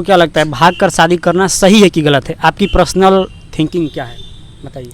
तो क्या लगता है, भाग कर शादी करना सही है कि गलत है? आपकी पर्सनल थिंकिंग क्या है, बताइए।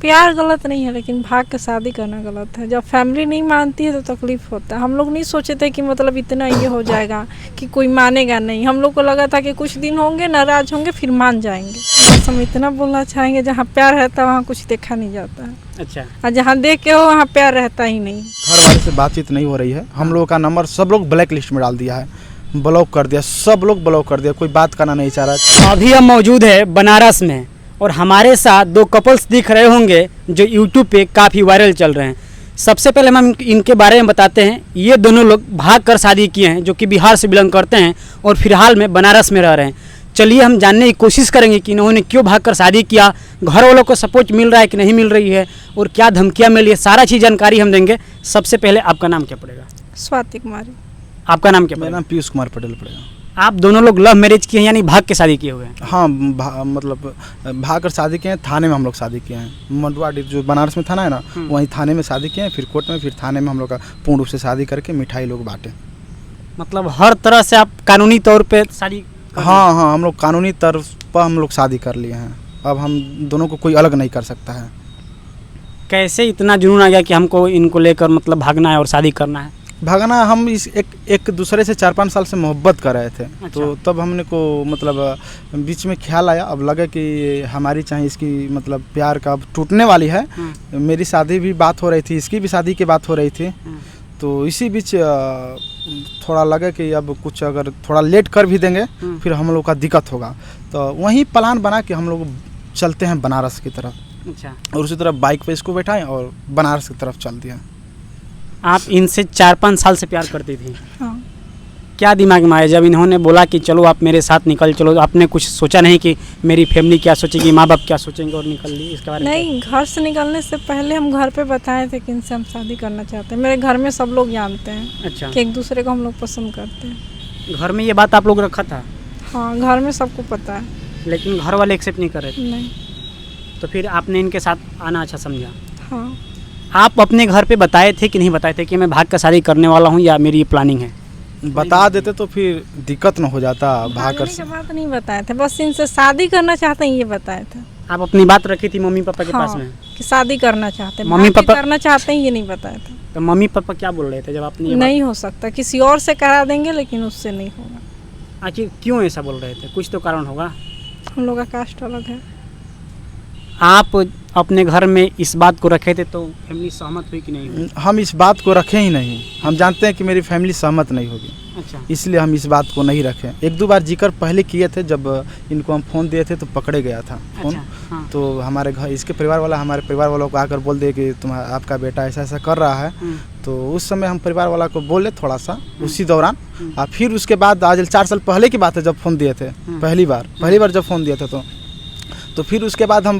प्यार गलत नहीं है, लेकिन भाग के शादी करना गलत है। जब फैमिली नहीं मानती है तो तकलीफ होता है। हम लोग नहीं सोचे थे कि मतलब इतना ये हो जाएगा कि कोई मानेगा नहीं। हम लोग को लगा था कि कुछ दिन होंगे, नाराज होंगे, फिर मान जाएंगे। बस हम इतना बोलना चाहेंगे, जहाँ प्यार रहता है वहाँ कुछ देखा नहीं जाता है। अच्छा, और जहाँ देख के हो वहाँ प्यार रहता ही नहीं। घर वाले से बातचीत नहीं हो रही है। हम लोगों का नंबर सब लोग ब्लैक लिस्ट में डाल दिया है, ब्लॉक कर दिया, सब लोग ब्लॉक कर दिया, कोई बात करना नहीं चाह रहा। अभी हम मौजूद है बनारस में और हमारे साथ दो कपल्स दिख रहे होंगे जो यूट्यूब पे काफ़ी वायरल चल रहे हैं। सबसे पहले हम इनके बारे में बताते हैं। ये दोनों लोग भाग कर शादी किए हैं, जो कि बिहार से बिलोंग करते हैं और फिलहाल में बनारस में रह रहे हैं। चलिए हम जानने की कोशिश करेंगे कि इन्होंने क्यों भाग कर शादी किया, घर वालों को सपोर्ट मिल रहा है कि नहीं मिल रही है, और क्या धमकियाँ मिली है, सारा चीज़ जानकारी हम देंगे। सबसे पहले आपका नाम क्या पड़ेगा? स्वाति कुमारी। आपका नाम क्या मेरा पड़ेगा? नाम पीयूष कुमार पटेल पड़ेगा। आप दोनों लोग लव मैरिज किए हैं, यानी भाग के शादी किए हुए हैं? हाँ, मतलब भाग कर शादी किए हैं। थाने में हम लोग शादी किए हैं। मंडुआ जो बनारस में थाना है ना, वहीं थाने में शादी किए हैं, फिर कोर्ट में, फिर थाने में हम लोग का पूर्ण रूप से शादी करके मिठाई लोग बांटे। मतलब हर तरह से आप कानूनी तौर पे शादी हाँ हाँ, हम लोग कानूनी तौर पर हम लोग शादी कर लिए हैं। अब हम दोनों को कोई अलग नहीं कर सकता है। कैसे इतना जुनून आ गया कि हमको इनको लेकर मतलब भागना है और शादी करना है? भागना, हम इस एक दूसरे से 4-5 साल से मोहब्बत कर रहे थे। अच्छा। तो तब हमने को मतलब बीच में ख्याल आया, अब लगा कि हमारी चाहे इसकी मतलब प्यार का अब टूटने वाली है। मेरी शादी भी बात हो रही थी, इसकी भी शादी की बात हो रही थी। तो इसी बीच थोड़ा लगा कि अब कुछ अगर थोड़ा लेट कर भी देंगे फिर हम लोग का दिक्कत होगा। तो वहीं प्लान बना कि हम लोग चलते हैं बनारस की तरफ। अच्छा, और उसी तरफ बाइक पे इसको बैठाएं और बनारस की तरफ चल दिया। आप इनसे 4-5 साल से प्यार करती थी? हाँ। क्या दिमाग में आया जब इन्होंने बोला कि चलो आप मेरे साथ निकल चलो? आपने कुछ सोचा नहीं कि मेरी फैमिली क्या सोचेगी, माँ बाप क्या सोचेंगे, और निकल ली? इसके बारे में नहीं, घर से निकलने से पहले हम घर पे बताए थे कि इनसे हम शादी करना चाहते हैं। मेरे घर में सब लोग जानते हैं अच्छा, कि एक दूसरे को हम लोग पसंद करते हैं। घर में ये बात आप लोग रखा था, हाँ, घर में सबको पता है। लेकिन घर वाले एक्सेप्ट नहीं कर रहे थे? नहीं। तो फिर आपने इनके साथ आना अच्छा समझा? हाँ, आप अपने घर पे बताए थे कि नहीं बताए थे कि मैं भाग कर शादी करने वाला हूँ, या मेरी ये प्लानिंग है? बता देते तो फिर दिक्कत न हो जाता। भाग कर भागने के बात नहीं बताए थे, बस इनसे शादी करना चाहते हैं ये बताए थे। आप अपनी बात रखी थी मम्मी पापा के पास में? कि शादी करना चाहते हैं, मम्मी भाग के पापा करना चाहते हैं ये नहीं बताए थे। तो मम्मी पापा क्या बोल रहे थे जब आपने ये बात? नहीं हो सकता, किसी और से करा देंगे, लेकिन उससे नहीं होगा। आखिर क्यों ऐसा बोल रहे थे? कुछ तो कारण होगा। हम लोग का कास्ट अलग है। आप अपने घर में इस बात को रखे थे तो फैमिली सहमत हुई कि नहीं हुई? हम इस बात को रखे ही नहीं। हम जानते हैं कि मेरी फैमिली सहमत नहीं होगी, अच्छा, इसलिए हम इस बात को नहीं रखे। 1-2 बार जिक्र पहले किए थे, जब इनको हम फ़ोन दिए थे तो पकड़े गया था फ़ोन। अच्छा, हाँ। तो हमारे घर इसके परिवार वाला हमारे परिवार वालों को आकर बोल दिए कि आपका बेटा ऐसा ऐसा कर रहा है। तो उस समय हम परिवार वाला को बोले थोड़ा सा उसी दौरान। और फिर उसके बाद आज 4 साल पहले की बात है, जब फ़ोन दिए थे पहली बार जब फ़ोन दिए थे तो फिर उसके बाद हम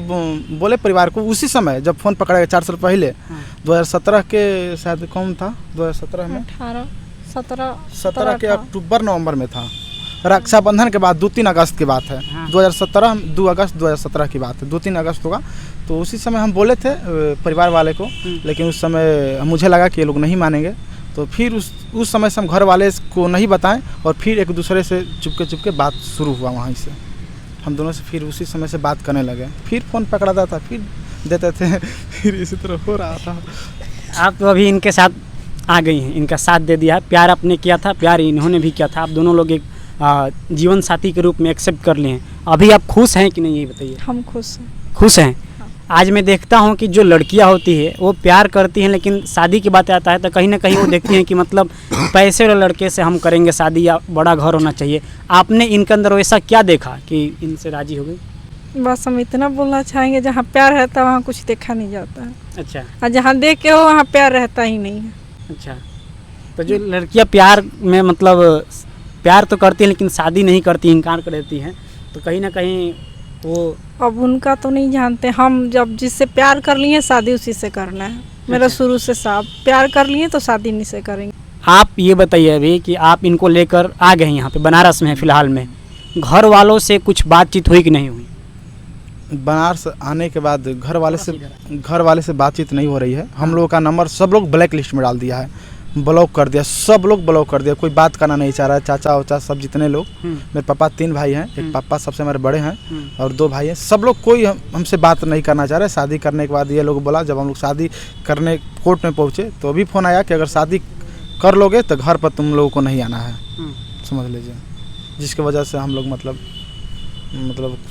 बोले परिवार को उसी समय जब फ़ोन पकड़ा गया 4 साल पहले। 2017 के शायद कौन था, 2017 में 17 के अक्टूबर नवंबर में था। रक्षाबंधन के बाद 2-3 अगस्त की बात है। 2017 2 अगस्त 2017 की बात है, 2-3 अगस्त होगा। तो उसी समय हम बोले थे परिवार वाले को, लेकिन उस समय मुझे लगा कि ये लोग नहीं मानेंगे। तो फिर उस समय से हम घर वाले को नहीं बताएं और फिर एक दूसरे से चुपके बात शुरू हुआ। वहीं से हम दोनों से फिर उसी समय से बात करने लगे। फिर फ़ोन पकड़ाता था, फिर देते थे, फिर इसी तरह हो रहा था। आप तो अभी इनके साथ आ गई हैं, इनका साथ दे दिया, प्यार आपने किया था, प्यार इन्होंने भी किया था, आप दोनों लोग एक जीवन साथी के रूप में एक्सेप्ट कर लिए हैं। अभी आप खुश हैं कि नहीं, ये बताइए। हम खुश हैं। खुश हैं? आज मैं देखता हूँ कि जो लड़कियाँ होती है वो प्यार करती हैं, लेकिन शादी की बात आता है तो कहीं ना कहीं वो देखती हैं कि मतलब पैसे वाले लड़के से हम करेंगे शादी, या बड़ा घर होना चाहिए। आपने इनके अंदर वैसा क्या देखा कि इनसे राजी हो गई? बस हम इतना बोलना चाहेंगे, जहाँ प्यार रहता है वहाँ कुछ देखा नहीं जाता है। अच्छा, और जहाँ देख के हो वहाँ प्यार रहता ही नहीं है। अच्छा। तो जो लड़कियाँ प्यार में मतलब प्यार तो करती हैं लेकिन शादी नहीं करती, इनकार कर देती हैं, तो कहीं ना कहीं वो अब उनका तो नहीं जानते। हम जब जिससे प्यार कर लिए शादी उसी से करना है। मेरा शुरू से साफ प्यार कर लिए तो शादी नहीं से करेंगे। आप ये बताइए अभी कि आप इनको लेकर आ गए यहाँ पे बनारस में फ़िलहाल में, घर वालों से कुछ बातचीत हुई कि नहीं हुई? बनारस आने के बाद घर वाले से बातचीत नहीं हो रही है। हम लोगों का नंबर सब लोग ब्लैक लिस्ट में डाल दिया है, ब्लॉक कर दिया, सब लोग ब्लॉक कर दिया, कोई बात करना नहीं चाह रहा है। चाचा उचा सब जितने लोग, मेरे पापा 3 भाई हैं, एक पापा सबसे हमारे बड़े हैं और 2 भाई हैं, सब लोग कोई हमसे बात नहीं करना चाह रहे। शादी करने के बाद ये लोग बोला, जब हम लोग शादी करने कोर्ट में पहुँचे तो अभी फ़ोन आया कि अगर शादी कर लोगे तो घर पर तुम लोगों को नहीं आना है, समझ लीजिए। जिसकी वजह से हम लोग मतलब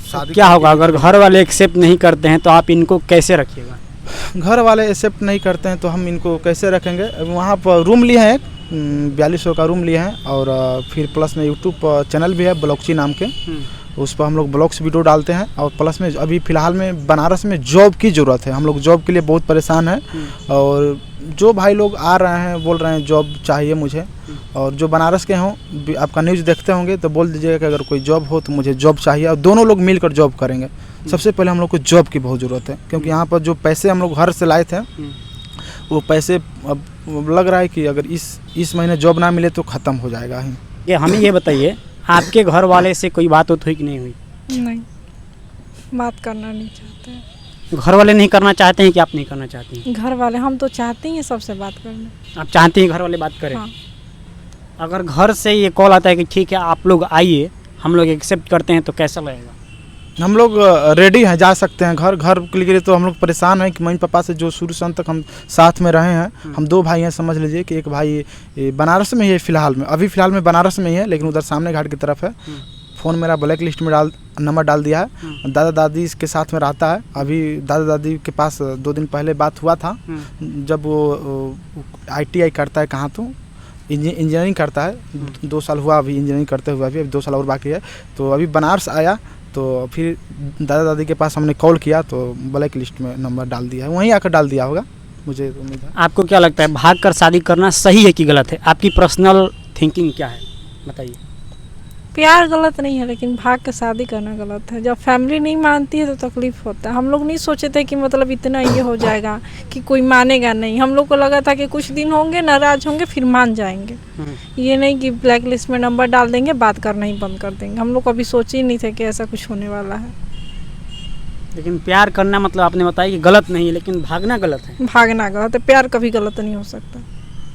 शादी क्या होगा अगर घर वाले एक्सेप्ट नहीं करते हैं तो आप इनको कैसे रखिएगा? घर वाले एक्सेप्ट नहीं करते हैं तो हम इनको कैसे रखेंगे? वहाँ पर रूम लिए हैं, 4200 का रूम लिए हैं और फिर प्लस में यूट्यूब चैनल भी है ब्लॉगची नाम के, उस पर हम लोग ब्लॉग्स वीडियो डालते हैं। और प्लस में अभी फ़िलहाल में बनारस में जॉब की ज़रूरत है, हम लोग जॉब के लिए बहुत परेशान हैं। और जो भाई लोग आ रहे हैं बोल रहे हैं जॉब चाहिए मुझे, और जो बनारस के हों आपका न्यूज़ देखते होंगे तो बोल दीजिएगा कि अगर कोई जॉब हो तो मुझे जॉब चाहिए, और दोनों लोग मिलकर जॉब करेंगे। सबसे पहले हम लोग को जॉब की बहुत ज़रूरत है, क्योंकि यहाँ पर जो पैसे हम लोग घर से लाए थे वो पैसे अब लग रहा है कि अगर इस महीने जॉब ना मिले तो ख़त्म हो जाएगा ही। ये हमें ये बताइए, आपके घर वाले से कोई बात हुई कि नहीं हुई? नहीं, बात करना नहीं चाहते हैं। घर वाले नहीं करना चाहते हैं कि आप नहीं करना चाहती हैं? घर वाले, हम तो चाहते हैं सबसे बात करना। आप चाहती हैं घर वाले बात करें? हाँ। अगर घर से ये कॉल आता है कि ठीक है आप लोग आइए, हम लोग एक्सेप्ट करते हैं, तो कैसा लगेगा? हम लोग रेडी हैं, जा सकते हैं घर के लिए। तो हम लोग परेशान हैं कि मम्मी पापा से जो शुरू से अंत तक हम साथ में रहे हैं। हम 2 भाई हैं, समझ लीजिए कि एक भाई बनारस में ही है फ़िलहाल में, अभी फ़िलहाल में बनारस में ही है, लेकिन उधर सामने घाट की तरफ है। फ़ोन मेरा ब्लैक लिस्ट में नंबर डाल दिया है। दादा दादी के साथ में रहता है। अभी दादा दादी के पास 2 दिन पहले बात हुआ था, जब वो ITI करता है, कहाँ तो इंजीनियरिंग करता है, 2 साल हुआ अभी इंजीनियरिंग करते हुए, अभी 2 साल और बाकी है। तो अभी बनारस आया तो फिर दादा दादी के पास हमने कॉल किया तो ब्लैक लिस्ट में नंबर डाल दिया है, वहीं आकर डाल दिया होगा, मुझे उम्मीद है। आपको क्या लगता है भाग कर शादी करना सही है कि गलत है? आपकी पर्सनल थिंकिंग क्या है, बताइए। प्यार गलत नहीं है, लेकिन भाग के शादी करना गलत है। जब फैमिली नहीं मानती है तो तकलीफ होता है। हम लोग नहीं सोचे थे कि मतलब इतना ये हो जाएगा कि कोई मानेगा नहीं। हम लोग को लगा था कि कुछ दिन होंगे, नाराज होंगे, फिर मान जाएंगे। ये नहीं कि ब्लैक लिस्ट में नंबर डाल देंगे, बात करना ही बंद कर देंगे। हम लोग कभी सोचे ही नहीं थे कि ऐसा कुछ होने वाला है। लेकिन प्यार करना मतलब आपने बताया कि गलत नहीं है, लेकिन भागना गलत है। भागना गलत है, प्यार कभी गलत नहीं हो सकता।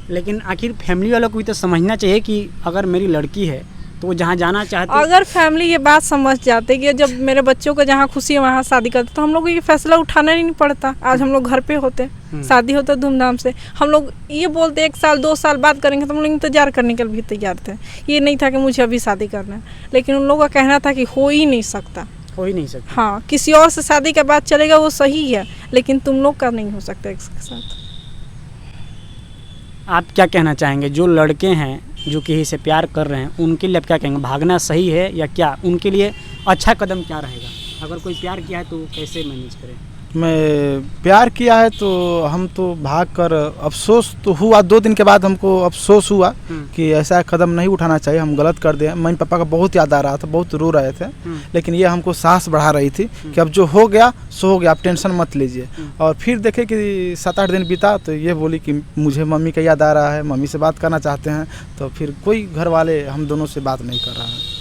लेकिन आखिर फैमिली वालों को भी तो समझना चाहिए कि अगर मेरी लड़की है तो वो जहाँ जाना चाहती है। अगर फैमिली ये बात समझ जाते कि जब मेरे बच्चों को जहाँ खुशी है वहाँ शादी करते, तो हम लोग को ये फैसला उठाना नहीं पड़ता। आज हम लोग घर पे होते, शादी होता धूमधाम से। हम लोग ये बोलते 1 साल 2 साल बाद करेंगे, तो हम लोग इंतजार करने के लिए भी तैयार थे। ये नहीं था कि मुझे अभी शादी करना है, लेकिन उन लोगों का कहना था कि हो ही नहीं सकता। हो ही नहीं सकता। हाँ, किसी और से शादी के बाद चलेगा वो सही है, लेकिन तुम लोग का नहीं हो सकता इसके साथ। आप क्या कहना चाहेंगे जो लड़के हैं जो किसी से प्यार कर रहे हैं, उनके लिए आप क्या कहेंगे? भागना सही है या क्या उनके लिए अच्छा कदम क्या रहेगा? अगर कोई प्यार किया है तो वो कैसे मैनेज करें? मैं प्यार किया है तो हम तो भाग कर, अफसोस तो हुआ 2 दिन के बाद, हमको अफसोस हुआ कि ऐसा कदम नहीं उठाना चाहिए, हम गलत कर दिए। मम्मी पापा का बहुत याद आ रहा था, बहुत रो रहे थे, लेकिन ये हमको साहस बढ़ा रही थी कि अब जो हो गया सो हो गया, आप टेंशन मत लीजिए। और फिर देखे कि 7-8 दिन बीता तो ये बोली कि मुझे मम्मी का याद आ रहा है, मम्मी से बात करना चाहते हैं। तो फिर कोई घर वाले हम दोनों से बात नहीं कर रहा है।